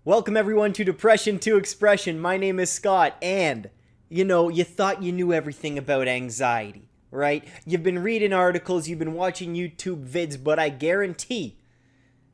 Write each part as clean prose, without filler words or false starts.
Welcome everyone to Depression to Expression. My name is Scott, and you thought you knew everything about anxiety, right? You've been reading articles, you've been watching YouTube vids, but I guarantee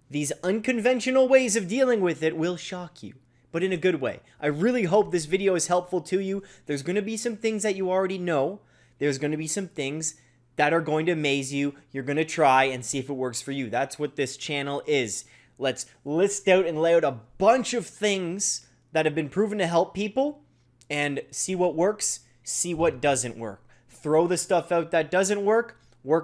these unconventional ways of dealing with it will shock you, but in a good way. I really hope this video is helpful to you. There's going to be some things that you already know. There's going to be some things that are going to amaze you. You're going to try and see if it works for you. That's what this channel is. Let's list out and lay out a bunch of things that have been proven to help people and see what works, see what doesn't work. Throw the stuff out that doesn't work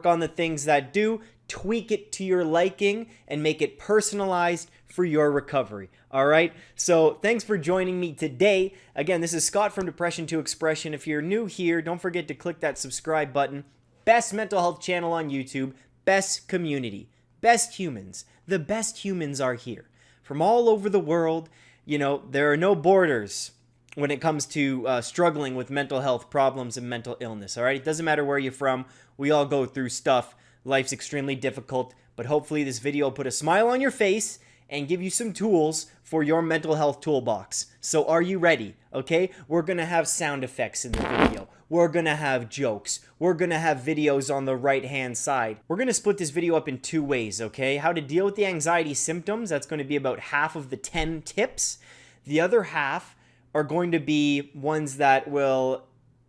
on the things that do, tweak it to your liking, and make it personalized for your recovery. All right? So thanks for joining me today. Again, this is Scott from Depression to Expression. If you're new here, don't forget to click that subscribe button. Best mental health channel on YouTube, best community, best humans. The best humans are here from all over the world. There are no borders when it comes to struggling with mental health problems and mental illness. All right. It doesn't matter where you're from. We all go through stuff. Life's extremely difficult, but hopefully this video will put a smile on your face and give you some tools for your mental health toolbox. So are you ready? Okay. We're going to have sound effects in the video. We're going to have jokes. We're going to have videos on the right-hand side. We're going to split this video up in two ways, okay? How to deal with the anxiety symptoms. That's going to be about half of the 10 tips. The other half are going to be ones that will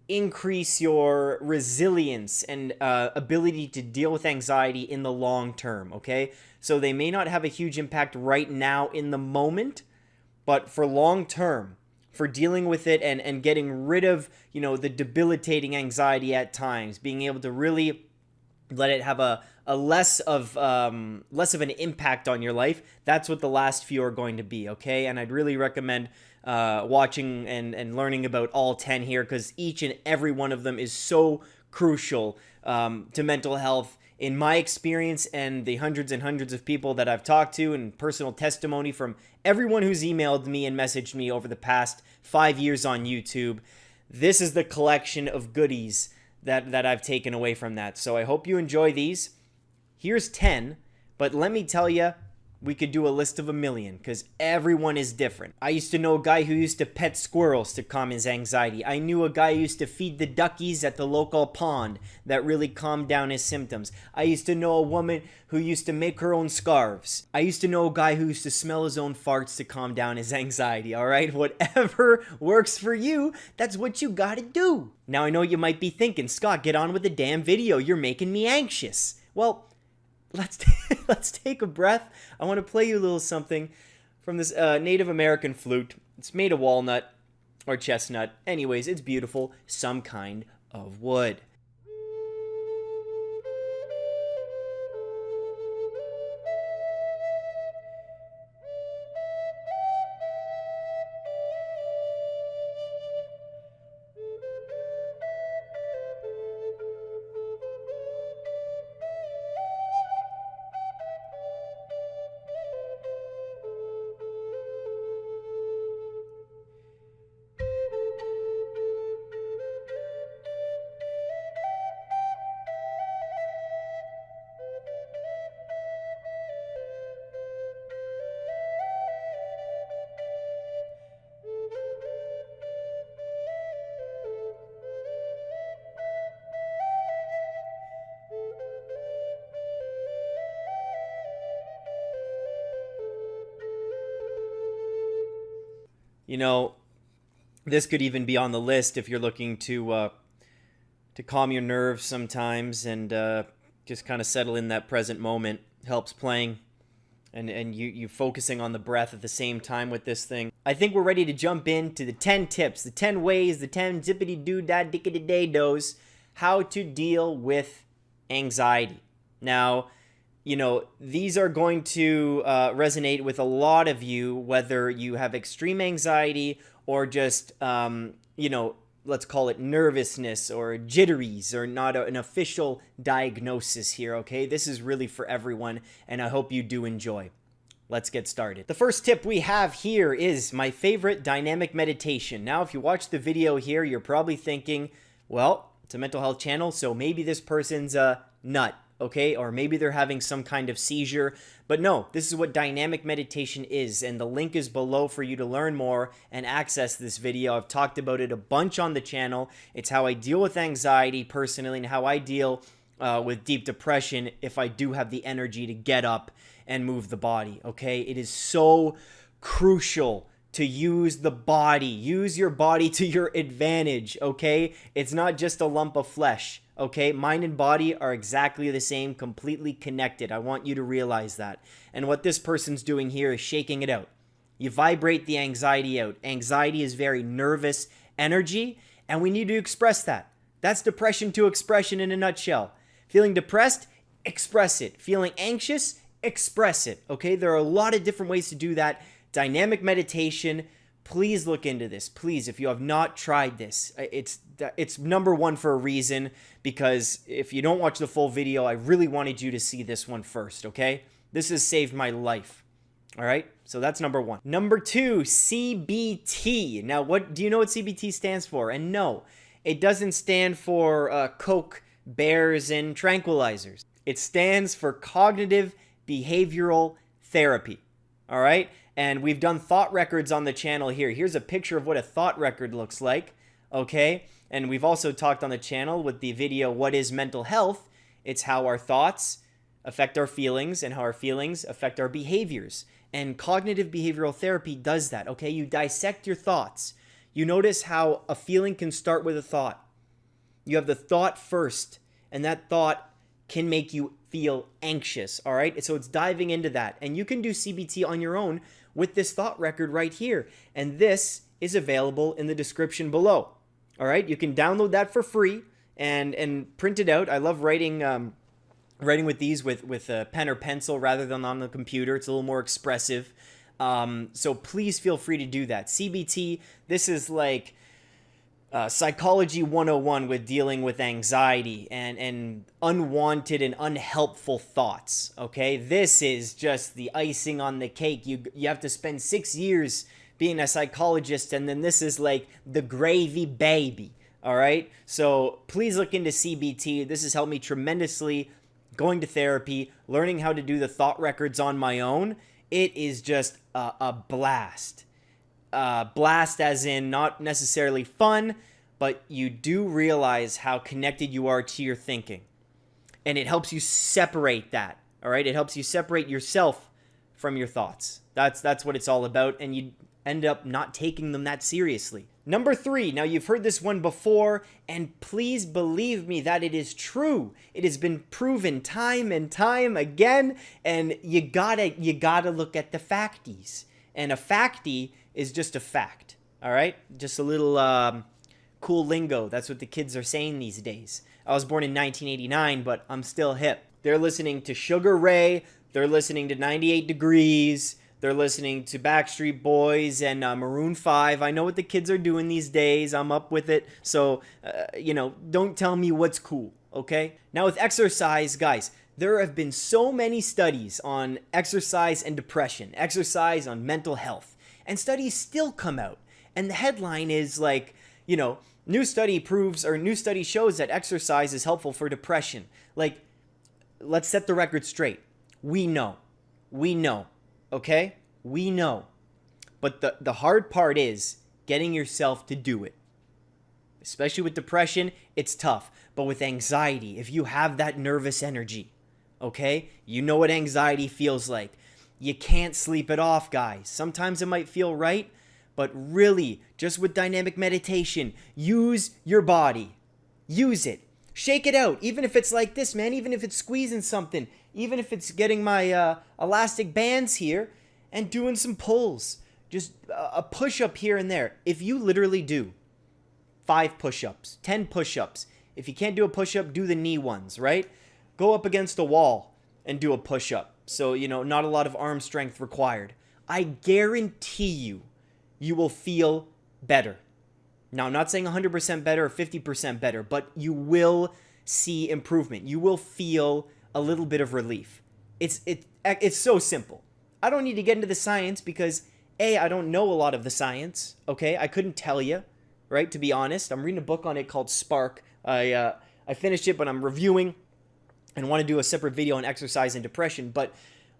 increase your resilience and ability to deal with anxiety in the long term, okay? So they may not have a huge impact right now in the moment, but for long term, for dealing with it and getting rid of, the debilitating anxiety at times, being able to really let it have a less of an impact on your life. That's what the last few are going to be, okay? And I'd really recommend watching and learning about all 10 here, because each and every one of them is so crucial to mental health. In my experience and the hundreds and hundreds of people that I've talked to, and personal testimony from everyone who's emailed me and messaged me over the past 5 years on YouTube, this is the collection of goodies that I've taken away from that. So I hope you enjoy these. Here's 10, but let me tell you, we could do a list of 1,000,000 because everyone is different. I used to know a guy who used to pet squirrels to calm his anxiety. I knew a guy who used to feed the duckies at the local pond that really calmed down his symptoms. I used to know a woman who used to make her own scarves. I used to know a guy who used to smell his own farts to calm down his anxiety, all right? Whatever works for you, that's what you gotta do. Now, I know you might be thinking, Scott, get on with the damn video. You're making me anxious. Well, let's take a breath. I want to play you a little something from this Native American flute. It's made of walnut or chestnut. Anyways, it's beautiful. Some kind of wood. This could even be on the list if you're looking to calm your nerves sometimes and just kind of settle in that present moment. Helps playing and you focusing on the breath at the same time with this thing. I think we're ready to jump into the 10 tips, the 10 ways, the 10 zippity-doo-dah-dickity-day-dos, how to deal with anxiety. Now, these are going to resonate with a lot of you, whether you have extreme anxiety or just, let's call it nervousness or jitteries, or not an official diagnosis here, okay? This is really for everyone, and I hope you do enjoy. Let's get started. The first tip we have here is my favorite dynamic meditation. Now, if you watch the video here, you're probably thinking, well, it's a mental health channel, so maybe this person's a nut okay? Or maybe they're having some kind of seizure. But no, this is what dynamic meditation is, and the link is below for you to learn more and access this video. I've talked about it a bunch on the channel. It's how I deal with anxiety personally and how I deal with deep depression if I do have the energy to get up and move the body, okay? It is so crucial to use the body. Use your body to your advantage, okay? It's not just a lump of flesh, okay? Mind and body are exactly the same, completely connected. I want you to realize that. And what this person's doing here is shaking it out. You vibrate the anxiety out. Anxiety is very nervous energy, and we need to express that. That's depression to expression in a nutshell. Feeling depressed? Express it. Feeling anxious? Express it, okay? There are a lot of different ways to do that. Dynamic meditation, please look into this. Please, if you have not tried this, it's number one for a reason, because if you don't watch the full video, I really wanted you to see this one first, okay? This has saved my life, all right? So that's number one. Number two, CBT. Now, what do you know what CBT stands for? And no, it doesn't stand for Coke, bears, and tranquilizers. It stands for cognitive behavioral therapy, all right? And we've done thought records on the channel here. Here's a picture of what a thought record looks like, okay? And we've also talked on the channel with the video, What is Mental Health? It's how our thoughts affect our feelings and how our feelings affect our behaviors. And cognitive behavioral therapy does that, okay? You dissect your thoughts. You notice how a feeling can start with a thought. You have the thought first, and that thought can make you feel anxious, all right? So it's diving into that. And you can do CBT on your own with this thought record right here. And this is available in the description below, all right? You can download that for free and print it out. I love writing with these with a pen or pencil rather than on the computer. It's a little more expressive. So please feel free to do that. CBT, this is like Psychology 101 with dealing with anxiety and unwanted and unhelpful thoughts, okay? This is just the icing on the cake. You have to spend 6 years being a psychologist, and then this is like the gravy baby, all right? So please look into CBT. This has helped me tremendously going to therapy, learning how to do the thought records on my own. It is just a blast. Blast as in not necessarily fun, but you do realize how connected you are to your thinking. And it helps you separate that, all right? It helps you separate yourself from your thoughts. That's what it's all about, and you end up not taking them that seriously. Number three, now you've heard this one before, and please believe me that it is true. It has been proven time and time again, and you gotta look at the facties. And a factie is just a fact, all right? Just a little cool lingo. That's what the kids are saying these days. I was born in 1989, but I'm still hip. They're listening to Sugar Ray. They're listening to 98 Degrees. They're listening to Backstreet Boys and Maroon 5. I know what the kids are doing these days. I'm up with it. So, don't tell me what's cool, okay? Now with exercise, guys, there have been so many studies on exercise and depression, exercise on mental health, and studies still come out. And the headline is like, new study shows that exercise is helpful for depression. Like, let's set the record straight. We know, okay? We know. But the hard part is getting yourself to do it. Especially with depression, it's tough. But with anxiety, if you have that nervous energy, okay? You know what anxiety feels like. You can't sleep it off, guys. Sometimes it might feel right, but really, just with dynamic meditation, use your body. Use it. Shake it out. Even if it's like this, man. Even if it's squeezing something. Even if it's getting my elastic bands here and doing some pulls. Just a push-up here and there. If you literally do 5 push-ups, 10 push-ups. If you can't do a push-up, do the knee ones, right? Go up against a wall and do a push-up. So, not a lot of arm strength required. I guarantee you will feel better. Now, I'm not saying 100% better or 50% better, but you will see improvement. You will feel a little bit of relief. It's so simple. I don't need to get into the science because, A, I don't know a lot of the science, okay? I couldn't tell you, right, to be honest. I'm reading a book on it called Spark. I finished it, but I'm reviewing and want to do a separate video on exercise and depression. But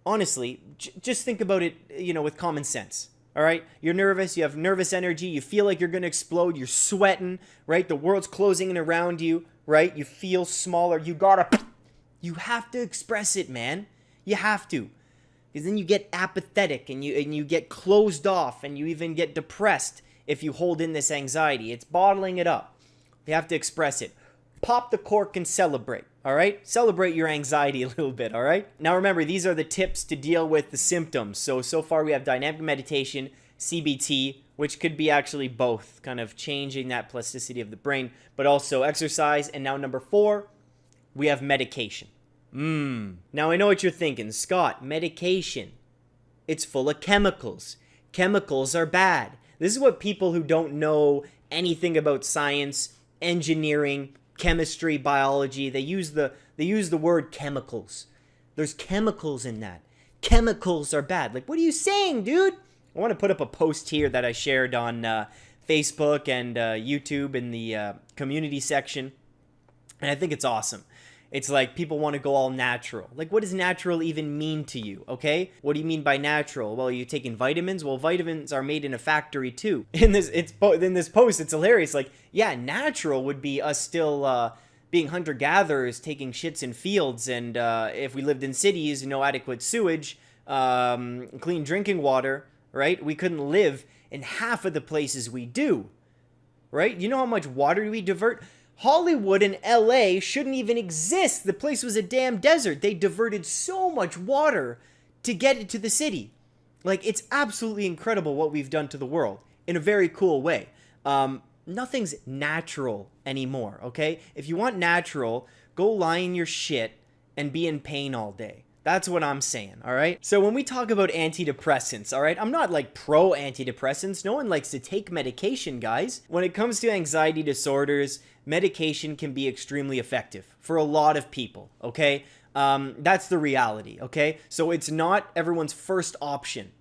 honestly, just think about it, with common sense. All right, you're nervous, you have nervous energy, you feel like you're going to explode, you're sweating, right? The world's closing in around you, right? You feel smaller. You have to express it, man. You have to. Because then you get apathetic and you get closed off and you even get depressed if you hold in this anxiety. It's bottling it up. You have to express it. Pop the cork and celebrate, all right? Celebrate your anxiety a little bit, all right? Now remember, these are the tips to deal with the symptoms. So far we have dynamic meditation, CBT, which could be actually both, kind of changing that plasticity of the brain, but also exercise. And now number 4, we have medication. Now I know what you're thinking. Scott, medication. It's full of chemicals. Chemicals are bad. This is what people who don't know anything about science, engineering, chemistry, biology, they use the word chemicals. There's chemicals in that. Chemicals are bad. Like, what are you saying, dude? I want to put up a post here that I shared on Facebook and YouTube in the community section, and I think it's awesome. It's like people want to go all natural. Like, what does natural even mean to you, okay? What do you mean by natural? Well, you're taking vitamins? Well, vitamins are made in a factory too. In this post, it's hilarious. Like, yeah, natural would be us still being hunter-gatherers, taking shits in fields, and if we lived in cities, no adequate sewage, clean drinking water, right? We couldn't live in half of the places we do, right? You know how much water we divert? Hollywood and LA shouldn't even exist. The place was a damn desert. They diverted so much water to get it to the city. Like, it's absolutely incredible what we've done to the world in a very cool way. Nothing's natural anymore, okay? If you want natural, go lie in your shit and be in pain all day. That's what I'm saying, all right? So when we talk about antidepressants, all right, I'm not like pro antidepressants. No one likes to take medication, guys. When it comes to anxiety disorders, medication can be extremely effective for a lot of people, okay? That's the reality, okay? So it's not everyone's first option.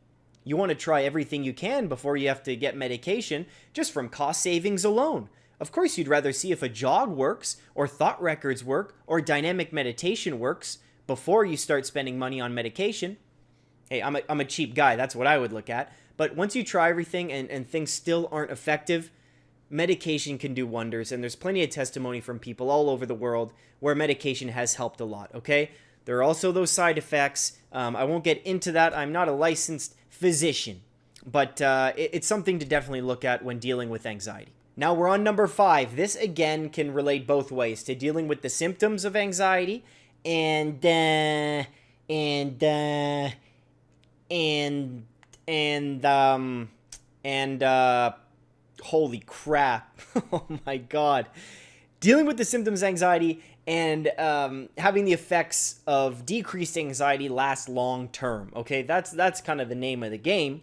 You want to try everything you can before you have to get medication, just from cost savings alone. Of course, you'd rather see if a jog works, or thought records work, or dynamic meditation works, before you start spending money on medication. Hey, I'm a cheap guy. That's what I would look at. But once you try everything and things still aren't effective, medication can do wonders. And there's plenty of testimony from people all over the world where medication has helped a lot, okay? There are also those side effects. I won't get into that. I'm not a licensed physician. But it's something to definitely look at when dealing with anxiety. Now we're on number 5. This, again, can relate both ways to dealing with the symptoms of anxiety and holy crap. Oh my God. Dealing with the symptoms of anxiety and having the effects of decreased anxiety last long term. Okay, that's kind of the name of the game.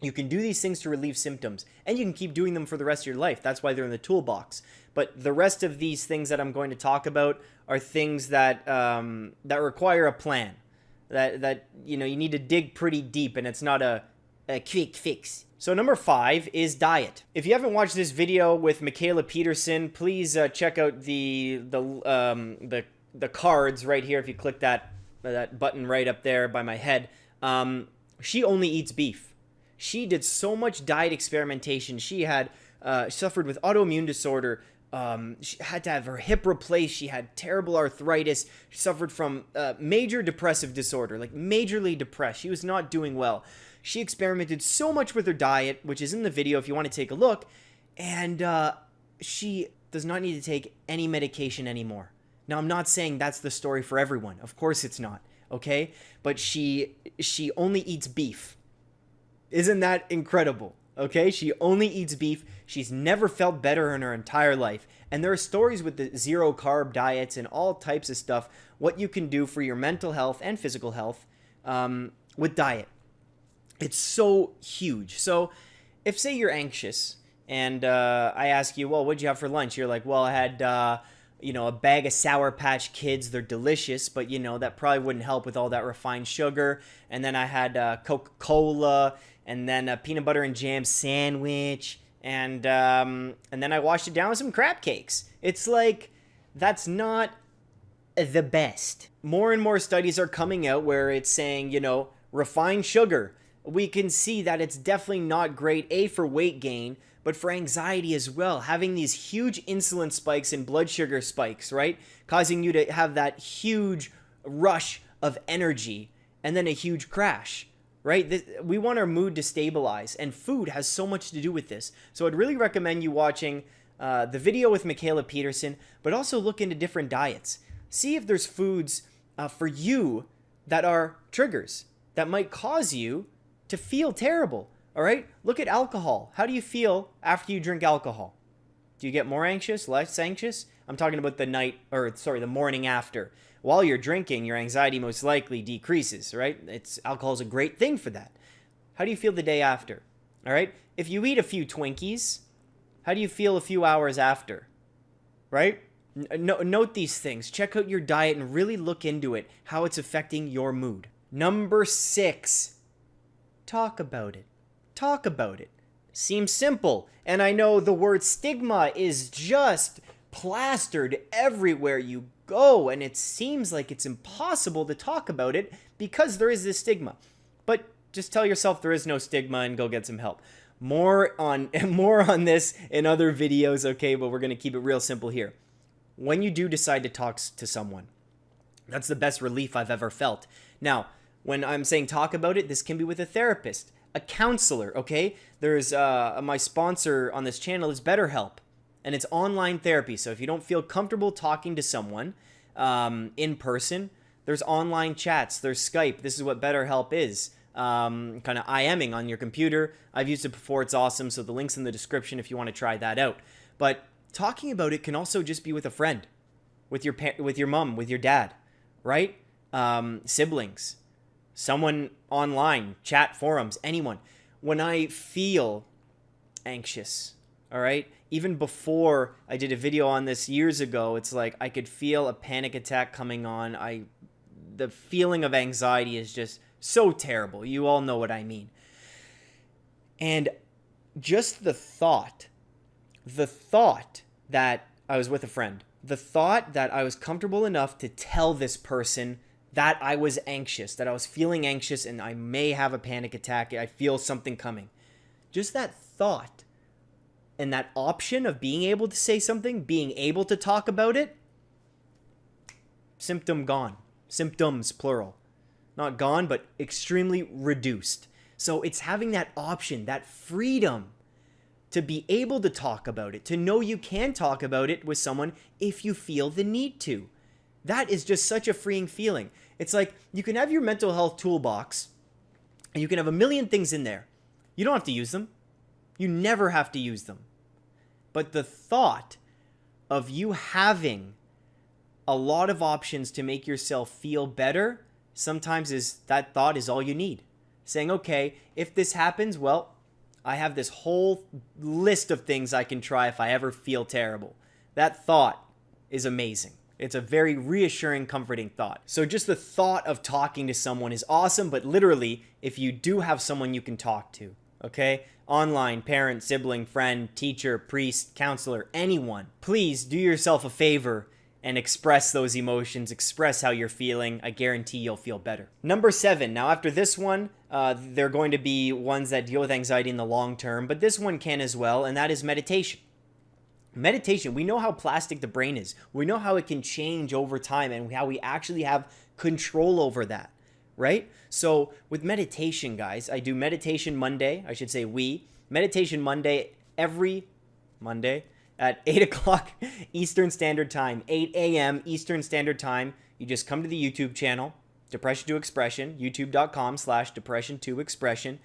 You can do these things to relieve symptoms, and you can keep doing them for the rest of your life. That's why they're in the toolbox. But the rest of these things that I'm going to talk about are things that that require a plan. That you need to dig pretty deep, and it's not a quick fix. So number 5 is diet. If you haven't watched this video with Michaela Peterson, please check out the cards right here. If you click that button right up there by my head, she only eats beef. She did so much diet experimentation. She had suffered with autoimmune disorder. She had to have her hip replaced. She had terrible arthritis. She suffered from major depressive disorder, like majorly depressed. She was not doing well. She experimented so much with her diet, which is in the video if you want to take a look, and she does not need to take any medication anymore. Now, I'm not saying that's the story for everyone. Of course it's not, okay? But she only eats beef. Isn't that incredible? Okay, she only eats beef. She's never felt better in her entire life. And there are stories with the zero carb diets and all types of stuff, what you can do for your mental health and physical health with diet. It's so huge. So if, say, you're anxious and I ask you, well, what'd you have for lunch? You're like, well, I had, a bag of Sour Patch Kids. They're delicious, but, that probably wouldn't help with all that refined sugar. And then I had Coca-Cola, and then a peanut butter and jam sandwich, and then I washed it down with some crab cakes. It's like, that's not the best. More and more studies are coming out where it's saying, refined sugar. We can see that it's definitely not great, A, for weight gain, but for anxiety as well. Having these huge insulin spikes and blood sugar spikes, right? Causing you to have that huge rush of energy and then a huge crash, right? We want our mood to stabilize, and food has so much to do with this. So I'd really recommend you watching the video with Michaela Peterson, but also look into different diets. See if there's foods for you that are triggers that might cause you to feel terrible. All right? Look at alcohol. How do you feel after you drink alcohol? Do you get more anxious, less anxious? I'm talking about the morning after. While you're drinking, your anxiety most likely decreases, right? Alcohol is a great thing for that. How do you feel the day after? All right? If you eat a few Twinkies, how do you feel a few hours after? Right? Note these things. Check out your diet and really look into it, how it's affecting your mood. Number 6, talk about it. Talk about it. Seems simple, and I know the word stigma is just plastered everywhere you go, and it seems like it's impossible to talk about it because there is this stigma. But just tell yourself there is no stigma and go get some help. More on this in other videos, okay, but we're going to keep it real simple here. When you do decide to talk to someone, that's the best relief I've ever felt. Now, when I'm saying talk about it, this can be with a therapist, a counselor, okay? There's my sponsor on this channel is BetterHelp, and it's online therapy. So if you don't feel comfortable talking to someone in person, there's online chats, there's Skype. This is what BetterHelp is. Kind of IMing on your computer. I've used it before. It's awesome. So the link's in the description if you want to try that out. But talking about it can also just be with a friend, with your mom, with your dad, right? Siblings, someone online, chat forums, anyone. When I feel anxious, all right, even before I did a video on this years ago, it's like I could feel a panic attack coming on. The feeling of anxiety is just so terrible. You all know what I mean. And just the thought that I was with a friend, the thought that I was comfortable enough to tell this person that I was anxious, that I was feeling anxious and I may have a panic attack, I feel something coming. Just that thought and that option of being able to say something, being able to talk about it, symptom gone. Symptoms, plural. Not gone, but extremely reduced. So it's having that option, that freedom to be able to talk about it, to know you can talk about it with someone if you feel the need to. That is just such a freeing feeling. It's like you can have your mental health toolbox and you can have a million things in there. You don't have to use them. You never have to use them. But the thought of you having a lot of options to make yourself feel better, sometimes that thought is all you need. Saying, okay, if this happens, well, I have this whole list of things I can try if I ever feel terrible. That thought is amazing. It's a very reassuring, comforting thought. So just the thought of talking to someone is awesome, but literally, if you do have someone you can talk to, okay? Online, parent, sibling, friend, teacher, priest, counselor, anyone, please do yourself a favor and express those emotions, express how you're feeling. I guarantee you'll feel better. Number 7. Now, after this one, they're going to be ones that deal with anxiety in the long term, but this one can as well, and that is meditation. Meditation, we know how plastic the brain is. We know how it can change over time and how we actually have control over that, right? So with meditation, guys, I do meditation Monday. I should say meditation Monday every Monday at 8 o'clock Eastern Standard Time, 8 a.m. Eastern Standard Time. You just come to the YouTube channel, Depression to Expression, youtube.com/Depression2Expression.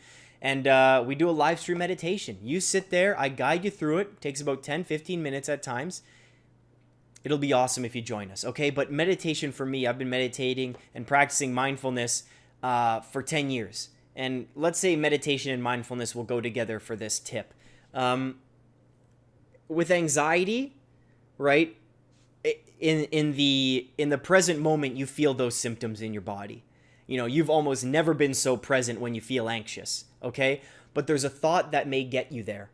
And we do a live stream meditation. You sit there, I guide you through it. It takes about 10-15 minutes at times. It'll be awesome if you join us, okay? But meditation for me, I've been meditating and practicing mindfulness for 10 years. And let's say meditation and mindfulness will go together for this tip. With anxiety, right? In the present moment, you feel those symptoms in your body. You know, you've almost never been so present when you feel anxious, okay? But there's a thought that may get you there.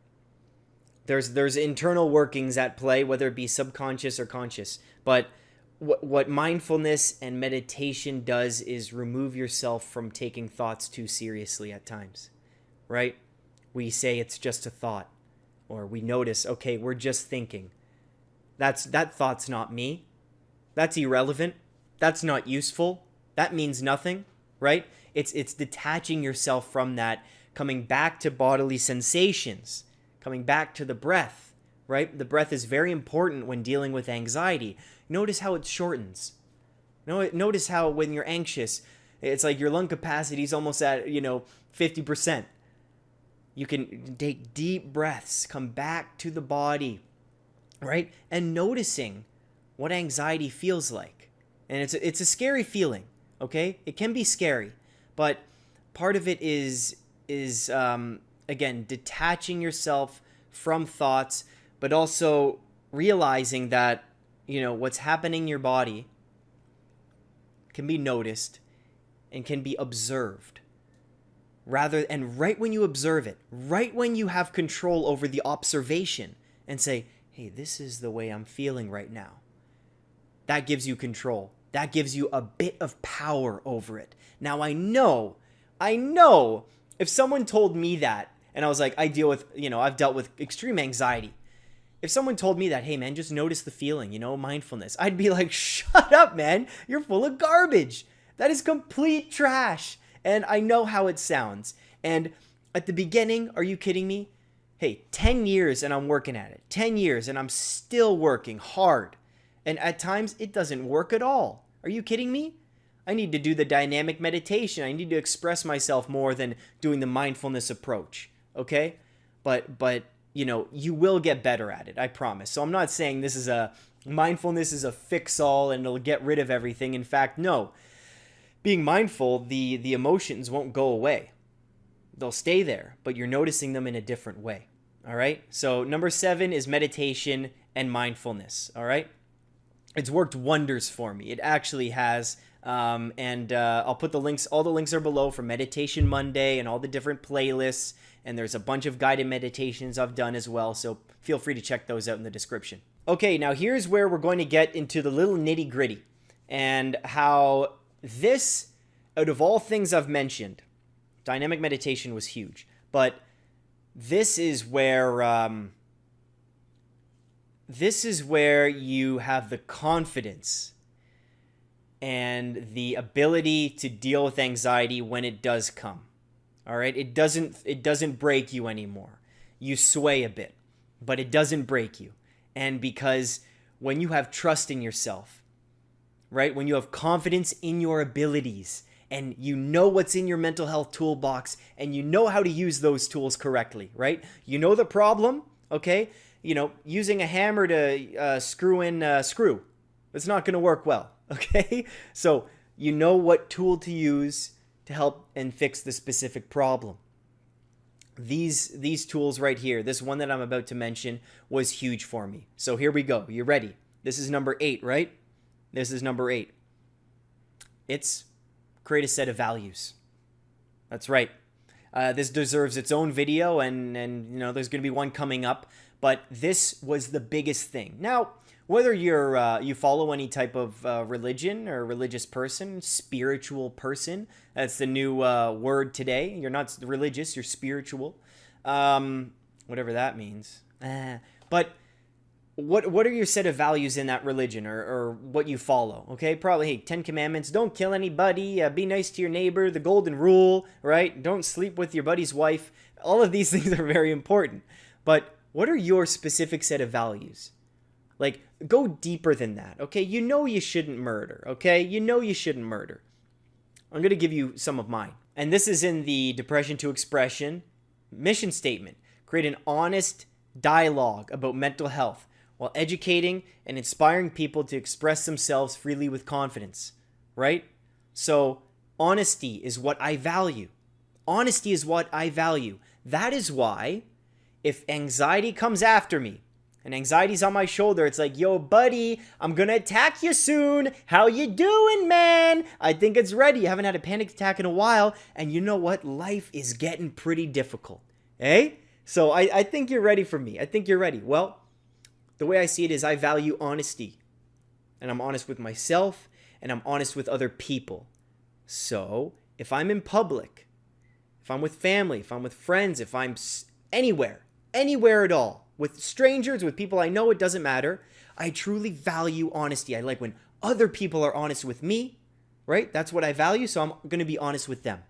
There's internal workings at play, whether it be subconscious or conscious. But what mindfulness and meditation does is remove yourself from taking thoughts too seriously at times, right? We say it's just a thought, or we notice, okay, we're just thinking. That thought's not me. That's irrelevant. That's not useful. That means nothing, right? It's detaching yourself from that, coming back to bodily sensations, coming back to the breath, right? The breath is very important when dealing with anxiety. Notice how it shortens. Notice how when you're anxious, it's like your lung capacity is almost at, 50%. You can take deep breaths, come back to the body, right? And noticing what anxiety feels like. And it's a scary feeling, okay? It can be scary, but part of it is again, detaching yourself from thoughts, but also realizing that, what's happening in your body can be noticed and can be observed. And right when you observe it, right when you have control over the observation and say, hey, this is the way I'm feeling right now, that gives you control. That gives you a bit of power over it. Now, I know, if someone told me that, and I was like, I've dealt with extreme anxiety. If someone told me that, hey, man, just notice the feeling, mindfulness, I'd be like, shut up, man. You're full of garbage. That is complete trash. And I know how it sounds. And at the beginning, are you kidding me? Hey, 10 years and I'm working at it. 10 years and I'm still working hard. And at times, it doesn't work at all. Are you kidding me? I need to do the dynamic meditation. I need to express myself more than doing the mindfulness approach. Okay? But you will get better at it. I promise. So I'm not saying mindfulness is a fix-all and it'll get rid of everything. In fact, no. Being mindful, the emotions won't go away. They'll stay there, but you're noticing them in a different way. All right? So number 7 is meditation and mindfulness. All right? It's worked wonders for me. It actually has. And I'll put the links. All the links are below for Meditation Monday and all the different playlists. And there's a bunch of guided meditations I've done as well. So feel free to check those out in the description. Okay, now here's where we're going to get into the little nitty gritty and how this, out of all things I've mentioned, dynamic meditation was huge. But this is where you have the confidence and the ability to deal with anxiety when it does come. All right? It doesn't break you anymore. You sway a bit, but it doesn't break you. And because when you have trust in yourself, right? When you have confidence in your abilities and you know what's in your mental health toolbox and you know how to use those tools correctly, right? You know the problem, okay? Using a hammer to screw in a screw, it's not going to work well, okay? So you know what tool to use to help and fix the specific problem. These tools right here, this one that I'm about to mention was huge for me. So here we go. You ready? This is number 8, right? This is number 8. It's create a set of values. That's right. This deserves its own video, and there's going to be one coming up. But this was the biggest thing. Now, whether you follow any type of religion or religious person, spiritual person, that's the new word today. You're not religious, you're spiritual, whatever that means. But what are your set of values in that religion or what you follow? Okay, probably, hey, 10 Commandments, don't kill anybody, be nice to your neighbor, the golden rule, right? Don't sleep with your buddy's wife. All of these things are very important. But what are your specific set of values? Like, go deeper than that, okay? You shouldn't murder, okay? You shouldn't murder. I'm going to give you some of mine. And this is in the Depression to Expression mission statement. Create an honest dialogue about mental health while educating and inspiring people to express themselves freely with confidence, right? So, honesty is what I value. Honesty is what I value. That is why if anxiety comes after me, and anxiety's on my shoulder, it's like, yo, buddy, I'm gonna attack you soon. How you doing, man? I think it's ready. You haven't had a panic attack in a while, and you know what? Life is getting pretty difficult, eh? So I think you're ready for me. I think you're ready. Well, the way I see it is I value honesty. and I'm honest with myself, and I'm honest with other people. So if I'm in public, if I'm with family, if I'm with friends, if I'm anywhere at all, with strangers, with people I know, it doesn't matter. I truly value honesty. I like when other people are honest with me, right? That's what I value, so I'm going to be honest with them.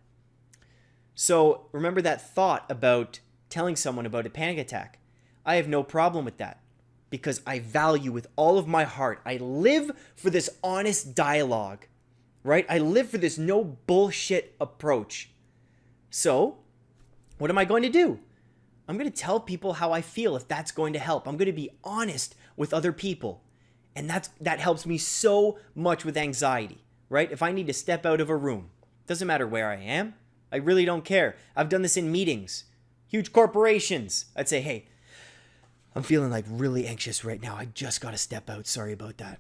So remember that thought about telling someone about a panic attack. I have no problem with that because I value with all of my heart. I live for this honest dialogue, right? I live for this no bullshit approach. So what am I going to do? I'm going to tell people how I feel if that's going to help. I'm going to be honest with other people. And that helps me so much with anxiety, right? If I need to step out of a room, doesn't matter where I am. I really don't care. I've done this in meetings, huge corporations. I'd say, hey, I'm feeling like really anxious right now. I just got to step out. Sorry about that.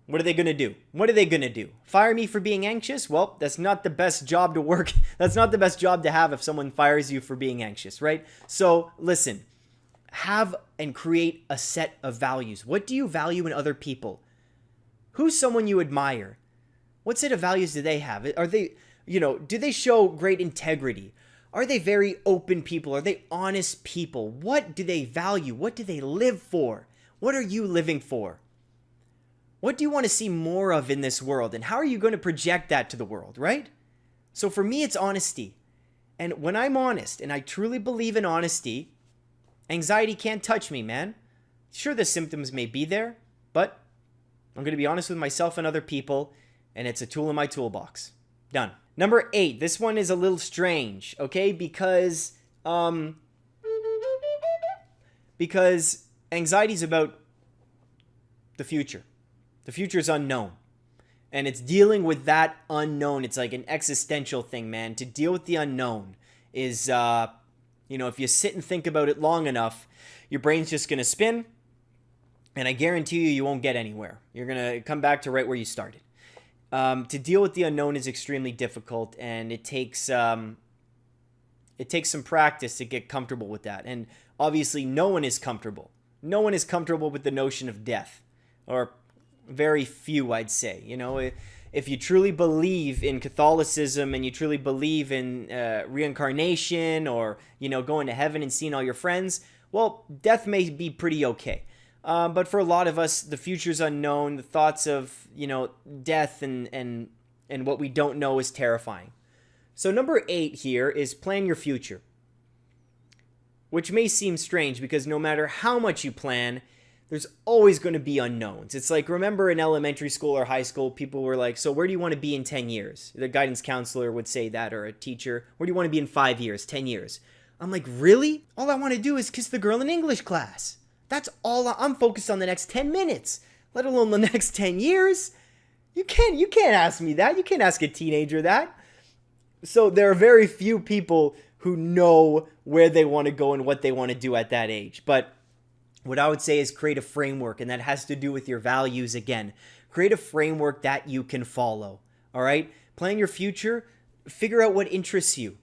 What are they going to do? What are they going to do? Fire me for being anxious? Well, that's not the best job to work. That's not the best job to have if someone fires you for being anxious, right? So listen, have and create a set of values. What do you value in other people? Who's someone you admire? What set of values do they have? Are they, do they show great integrity? Are they very open people? Are they honest people? What do they value? What do they live for? What are you living for? What do you want to see more of in this world? And how are you going to project that to the world, right? So for me, it's honesty. And when I'm honest, and I truly believe in honesty, anxiety can't touch me, man. Sure, the symptoms may be there, but I'm going to be honest with myself and other people, and it's a tool in my toolbox. Done. Number 8. This one is a little strange, okay? Because anxiety is about the future. The future is unknown. And it's dealing with that unknown. It's like an existential thing, man. To deal with the unknown is, if you sit and think about it long enough, your brain's just going to spin. And I guarantee you won't get anywhere. You're going to come back to right where you started. To deal with the unknown is extremely difficult. And it takes some practice to get comfortable with that. And obviously, no one is comfortable. No one is comfortable with the notion of death. Or very few, I'd say. If you truly believe in Catholicism and you truly believe in reincarnation or, going to heaven and seeing all your friends, well, death may be pretty okay. But for a lot of us, the future's unknown. The thoughts of, death and what we don't know is terrifying. So number 8 here is plan your future, which may seem strange because no matter how much you plan, there's always going to be unknowns. It's like, remember in elementary school or high school, people were like, so where do you want to be in 10 years? The guidance counselor would say that, or a teacher. Where do you want to be in 5 years, 10 years? I'm like, really? All I want to do is kiss the girl in English class. That's all. I'm focused on the next 10 minutes, let alone the next 10 years. You can't ask me that. You can't ask a teenager that. So there are very few people who know where they want to go and what they want to do at that age. But what I would say is create a framework, and that has to do with your values again. Create a framework that you can follow, all right? Plan your future. Figure out what interests you.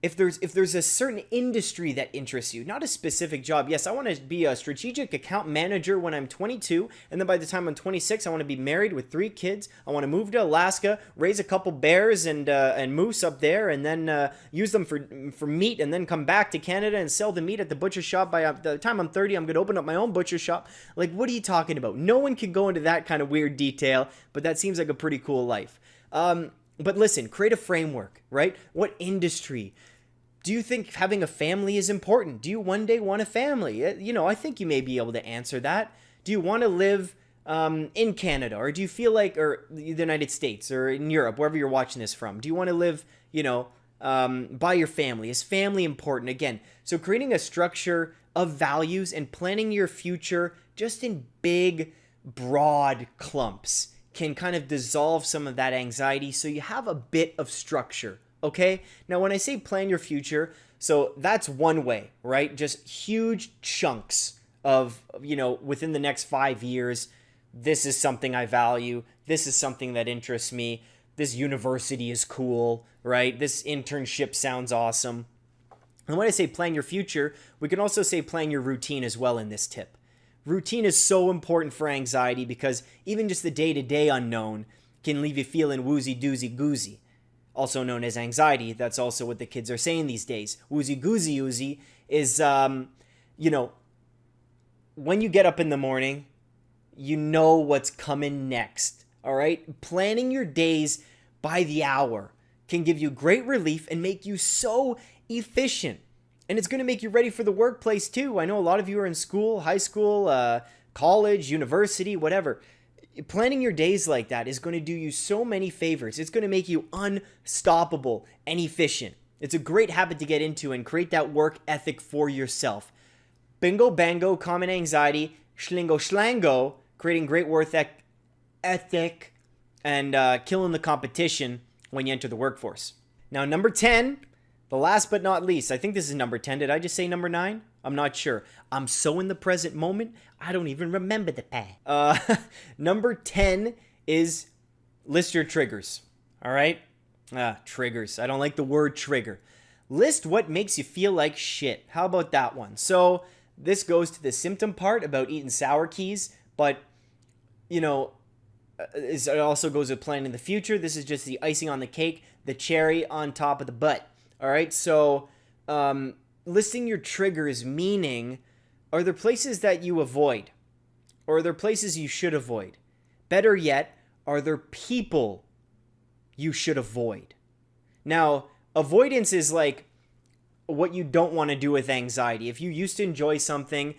If there's a certain industry that interests you, not a specific job. Yes, I want to be a strategic account manager when I'm 22, and then by the time I'm 26, I want to be married with 3 kids. I want to move to Alaska, raise a couple bears and moose up there, and then use them for meat, and then come back to Canada and sell the meat at the butcher shop. By the time I'm 30, I'm going to open up my own butcher shop. Like, what are you talking about? No one can go into that kind of weird detail, but that seems like a pretty cool life. But listen, create a framework, right? What industry? Do you think having a family is important? Do you one day want a family? I think you may be able to answer that. Do you want to live in Canada? Or do you feel like, or the United States or in Europe, wherever you're watching this from? Do you want to live, by your family? Is family important? Again, so creating a structure of values and planning your future just in big, broad clumps can kind of dissolve some of that anxiety so you have a bit of structure. Okay? Now, when I say plan your future, so that's one way, right? Just huge chunks of, within the next 5 years, this is something I value. This is something that interests me. This university is cool, right? This internship sounds awesome. And when I say plan your future, we can also say plan your routine as well in this tip, Routine is so important for anxiety because even just the day-to-day unknown can leave you feeling woozy doozy goozy, also known as anxiety. That's also what the kids are saying these days. Woozy goozy oozy is, when you get up in the morning, you know what's coming next. All right? Planning your days by the hour can give you great relief and make you so efficient. And it's going to make you ready for the workplace too. I know a lot of you are in school, high school, college, university, whatever. Planning your days like that is going to do you so many favors. It's going to make you unstoppable and efficient. It's a great habit to get into and create that work ethic for yourself. Bingo, bango, common anxiety, schlingo, schlango, creating great work ethic, and killing the competition when you enter the workforce. Now, number 10, the last but not least. I think this is number 10. Did I just say number 9? I'm not sure. I'm so in the present moment, I don't even remember the past. Number 10 is list your triggers. All right? Triggers. I don't like the word trigger. List what makes you feel like shit. How about that one? So this goes to the symptom part about eating sour keys, but, it also goes with planning the future. This is just the icing on the cake, the cherry on top of the butt. All right, so listing your triggers, meaning, are there places that you avoid? Or are there places you should avoid? Better yet, are there people you should avoid? Now, avoidance is like what you don't want to do with anxiety. If you used to enjoy something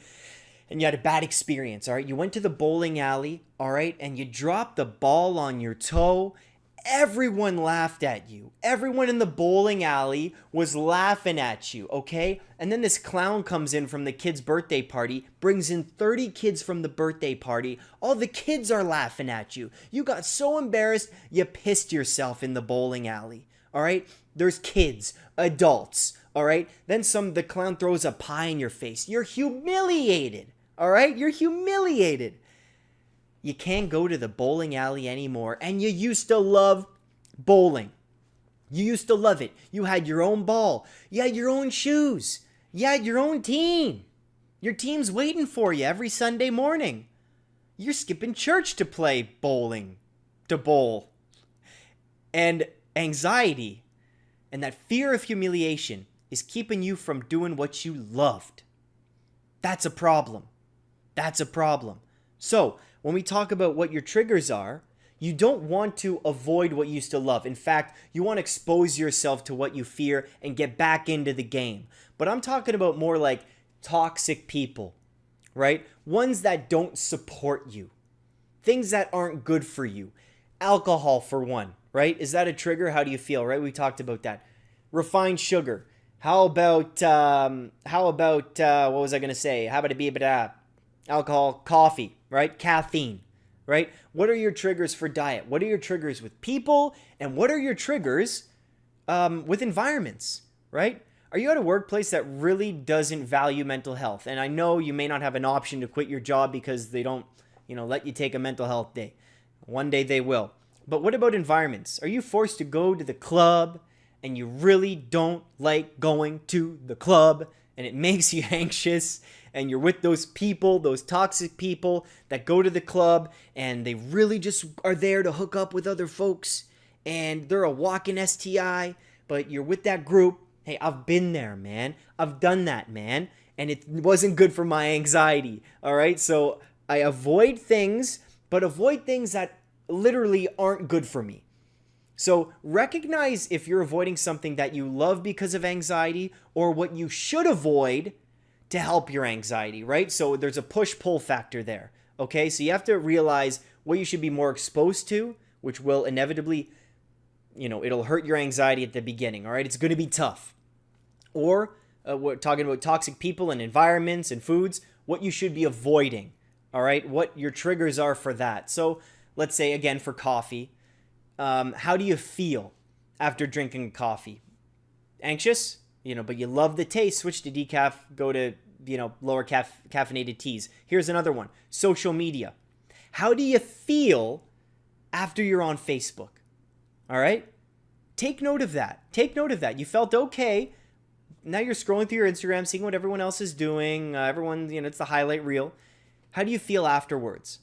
and you had a bad experience, all right, you went to the bowling alley, all right, and you dropped the ball on your toe. Everyone laughed at you. Everyone in the bowling alley was laughing at you, okay? And then this clown comes in from the kid's birthday party, brings in 30 kids from the birthday party. All the kids are laughing at you. You got so embarrassed, you pissed yourself in the bowling alley, all right? There's kids, adults, all right? Then the clown throws a pie in your face. You're humiliated, all right? You're humiliated. You can't go to the bowling alley anymore. And you used to love bowling. You used to love it. You had your own ball. You had your own shoes. You had your own team. Your team's waiting for you every Sunday morning. You're skipping church to play bowling, to bowl. And anxiety and that fear of humiliation is keeping you from doing what you loved. That's a problem. That's a problem. So, when we talk about what your triggers are, you don't want to avoid what you used to love. In fact, you want to expose yourself to what you fear and get back into the game. But I'm talking about more like toxic people, right? Ones that don't support you. Things that aren't good for you. Alcohol, for one, right? Is that a trigger? How do you feel, right? We talked about that. Refined sugar. How about what was I going to say? How about a bit alcohol, coffee, right? Caffeine, right? What are your triggers for diet? What are your triggers with people? And what are your triggers with environments, right? Are you at a workplace that really doesn't value mental health? And I know you may not have an option to quit your job because they don't, let you take a mental health day. One day they will. But what about environments? Are you forced to go to the club and you really don't like going to the club and it makes you anxious? And you're with those people, those toxic people that go to the club and they really just are there to hook up with other folks and they're a walking STI, but you're with that group. Hey, I've been there, man. I've done that, man. And it wasn't good for my anxiety, all right? So I avoid things, but avoid things that literally aren't good for me. So recognize if you're avoiding something that you love because of anxiety or what you should avoid to help your anxiety, right? So there's a push-pull factor there, okay? So you have to realize what you should be more exposed to, which will inevitably, it'll hurt your anxiety at the beginning, all right? It's going to be tough. Or we're talking about toxic people and environments and foods, what you should be avoiding, all right? What your triggers are for that. So let's say, again, for coffee, how do you feel after drinking coffee? Anxious? But you love the taste, switch to decaf, go to, lower caffeinated teas. Here's another one. Social media. How do you feel after you're on Facebook? All right? Take note of that. Take note of that. You felt okay. Now you're scrolling through your Instagram, seeing what everyone else is doing. Everyone, it's the highlight reel. How do you feel afterwards?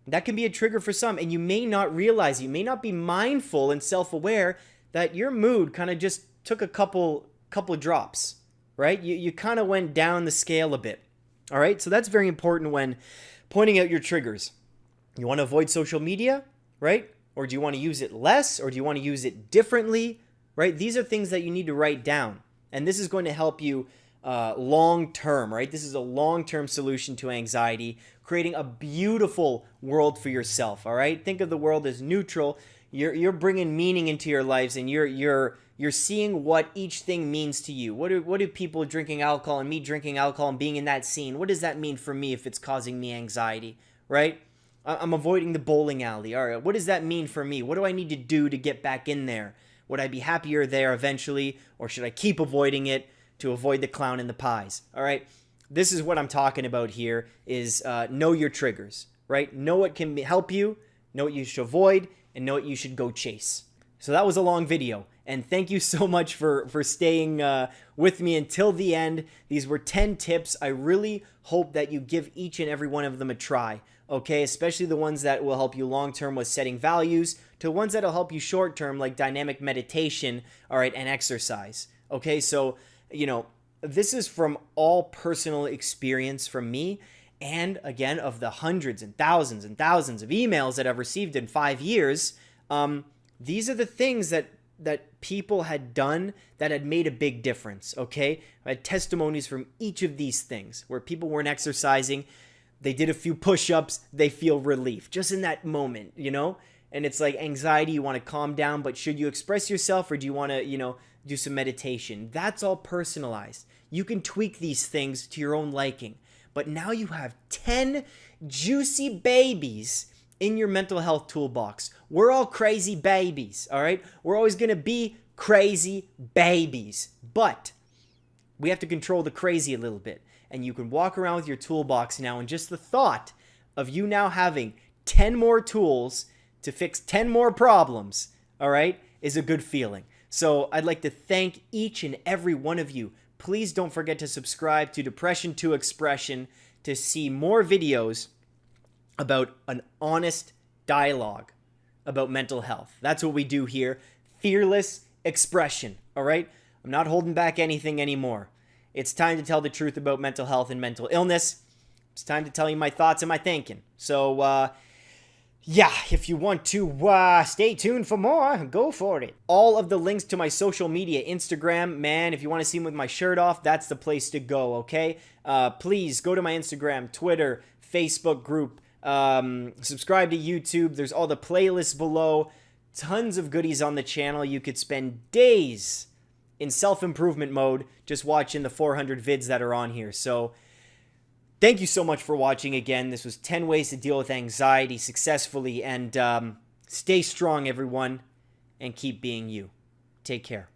That can be a trigger for some, and you may not realize, you may not be mindful and self-aware that your mood kind of just took a couple drops, right? You kind of went down the scale a bit. All right, so that's very important when pointing out your triggers. You want to avoid social media, right? Or do you want to use it less, or do you want to use it differently, right? These are things that you need to write down, and this is going to help you long term, right? This is a long-term solution to anxiety, creating a beautiful world for yourself. All right, think of the world as neutral. You're bringing meaning into your lives, and you're seeing what each thing means to you. What do people drinking alcohol and me drinking alcohol and being in that scene? What does that mean for me if it's causing me anxiety, right? I'm avoiding the bowling alley. All right, what does that mean for me? What do I need to do to get back in there? Would I be happier there eventually, or should I keep avoiding it to avoid the clown and the pies? All right, this is what I'm talking about here is know your triggers, right? Know what can help you, know what you should avoid, and know what you should go chase. So that was a long video, and thank you so much for staying with me until the end. These were 10 tips. I really hope that you give each and every one of them a try, okay? Especially the ones that will help you long-term with setting values, to ones that will help you short-term like dynamic meditation, all right, and exercise, okay? So, you know, this is from all personal experience from me, and again, of the hundreds and thousands of emails that I've received in 5 years, these are the things that people had done that had made a big difference, okay? I had testimonies from each of these things where people weren't exercising, they did a few push-ups, they feel relief just in that moment, you know? And it's like anxiety, you want to calm down, but should you express yourself, or do you want to, you know, do some meditation? That's all personalized. You can tweak these things to your own liking. But now you have 10 juicy babies in your mental health toolbox. We're all crazy babies, all right? We're always going to be crazy babies. But we have to control the crazy a little bit. And you can walk around with your toolbox now, and just the thought of you now having 10 more tools to fix 10 more problems, all right, is a good feeling. So I'd like to thank each and every one of you. Please don't forget to subscribe to Depression to Expression to see more videos about an honest dialogue about mental health. That's what we do here. Fearless expression, all right? I'm not holding back anything anymore. It's time to tell the truth about mental health and mental illness. It's time to tell you my thoughts and my thinking. So, yeah, if you want to stay tuned for more, go for it. All of the links to my social media, Instagram, man, if you want to see me with my shirt off, that's the place to go, okay? Please go to my Instagram, Twitter, Facebook group, subscribe to YouTube. There's all the playlists below. Tons of goodies on the channel. You could spend days in self-improvement mode just watching the 400 vids that are on here. So thank you so much for watching again. This was 10 ways to deal with anxiety successfully. And stay strong, everyone, and keep being you. Take care.